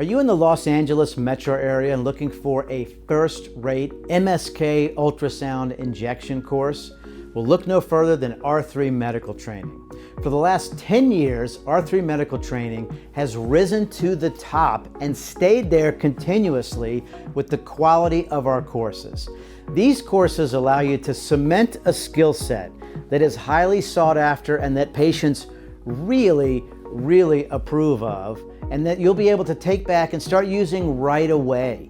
Are you in the Los Angeles metro area and looking for a first-rate MSK ultrasound injection course? Well, look no further than R3 Medical Training. For the last 10 years, R3 Medical Training has risen to the top and stayed there continuously with the quality of our courses. These courses allow you to cement a skill set that is highly sought after and that patients really approve of, and that you'll be able to take back and start using right away.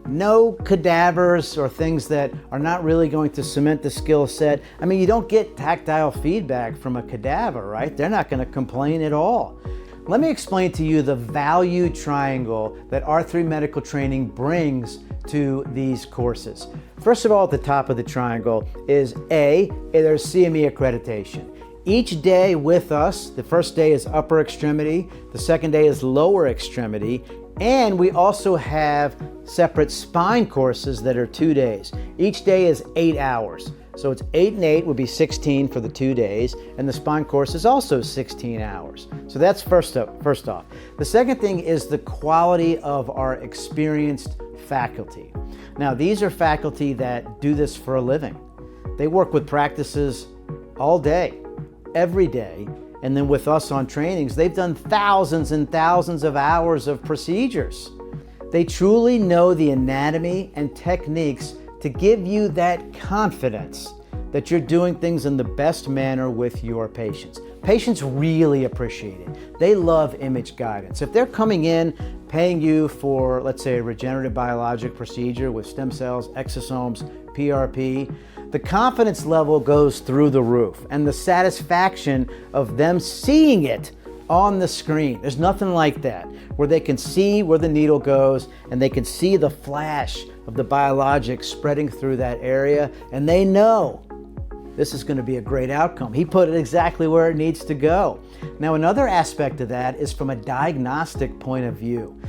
No cadavers or things that are not really going to cement the skill set. I mean, you don't get tactile feedback from a cadaver, right? They're not going to complain at all. Let me explain to you the value triangle that R3 Medical Training brings to these courses. First of all, at the top of the triangle is there's CME accreditation. Each day with us, the first day is upper extremity, the second day is lower extremity, and we also have separate spine courses that are 2 days. Each day is 8 hours. So it's 8 and 8 would be 16 for the 2 days, and the spine course is also 16 hours. So that's first off. The second thing is the quality of our experienced faculty. Now, these are faculty that do this for a living. They work with practices all day, every day, and then with us on trainings, they've done thousands and thousands of hours of procedures. They truly know the anatomy and techniques to give you that confidence that you're doing things in the best manner with your patients. Patients really appreciate it. They love image guidance. If they're coming in paying you for, let's say, a regenerative biologic procedure with stem cells, exosomes, PRP, the confidence level goes through the roof, and the satisfaction of them seeing it on the screen. There's nothing like that, where they can see where the needle goes and they can see the flash of the biologic spreading through that area, and they know this is going to be a great outcome. He put it exactly where it needs to go. Now, another aspect of that is from a diagnostic point of view.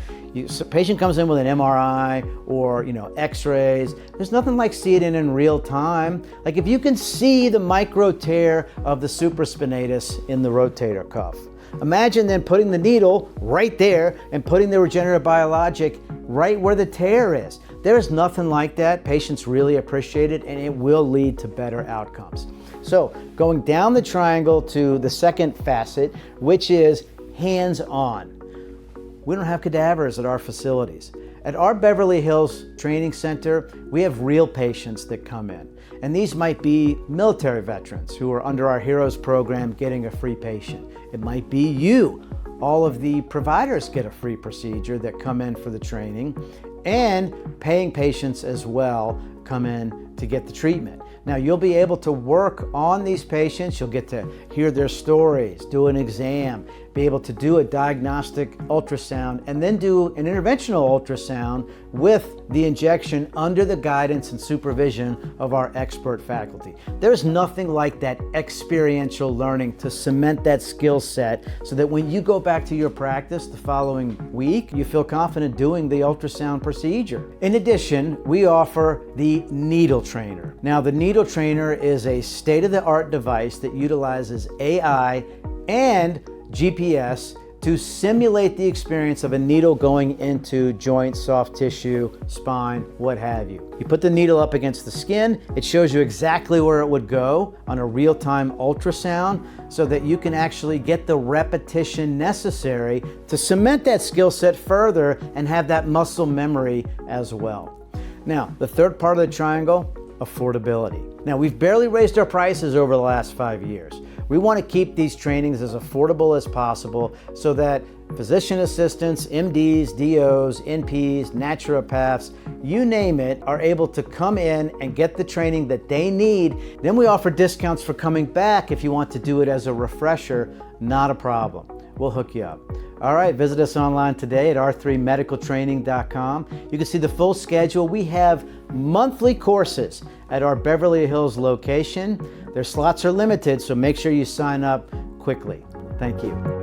So a patient comes in with an MRI or X-rays. There's nothing like seeing it in real time. Like if you can see the micro tear of the supraspinatus in the rotator cuff. Imagine then putting the needle right there and putting the regenerative biologic right where the tear is. There's nothing like that. Patients really appreciate it, and it will lead to better outcomes. So going down the triangle to the second facet, which is hands-on. We don't have cadavers at our facilities. At our Beverly Hills Training Center, we have real patients that come in. And these might be military veterans who are under our Heroes program getting a free patient. It might be you. All of the providers get a free procedure that come in for the training, and paying patients as well come in to get the treatment. Now, you'll be able to work on these patients. You'll get to hear their stories, do an exam, be able to do a diagnostic ultrasound, and then do an interventional ultrasound with the injection under the guidance and supervision of our expert faculty. There's nothing like that experiential learning to cement that skill set so that when you go back to your practice the following week, you feel confident doing the ultrasound procedure. In addition, we offer the needle trainer. Now, the needle trainer is a state-of-the-art device that utilizes AI and GPS to simulate the experience of a needle going into joint, soft tissue, spine, what have you. You put the needle up against the skin, it shows you exactly where it would go on a real-time ultrasound so that you can actually get the repetition necessary to cement that skill set further and have that muscle memory as well. Now, the third part of the triangle, affordability. Now, we've barely raised our prices over the last 5 years. We want to keep these trainings as affordable as possible so that physician assistants, MDs, DOs, NPs, naturopaths, you name it, are able to come in and get the training that they need. Then we offer discounts for coming back if you want to do it as a refresher. Not a problem. We'll hook you up. All right, visit us online today at r3medicaltraining.com. You can see the full schedule. We have monthly courses at our Beverly Hills location. Their slots are limited, so make sure you sign up quickly. Thank you.